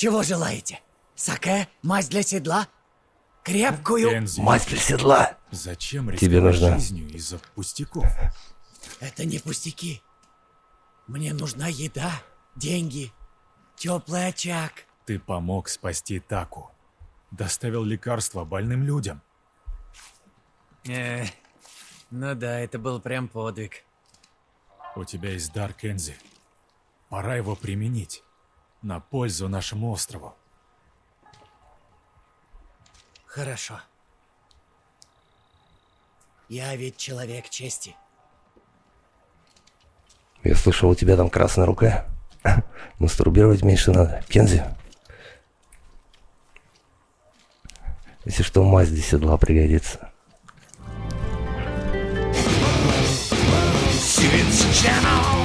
Чего желаете? Саке? Мазь для седла? Крепкую? Кензи, Мазь для седла. зачем Тебе рисковать нужна. жизнью из-за пустяков? Это не пустяки. Мне нужна еда, деньги, теплый очаг. Ты помог спасти Таку. Доставил лекарства больным людям. Ну да, это был прям подвиг. У тебя есть дар, Кензи. Пора его применить. На пользу нашему острову. Хорошо. Я ведь человек чести. Я слышал, у тебя там красная рука. Мастурбировать меньше надо. Кензи. Если что, мазь для седла пригодится. Science Channel.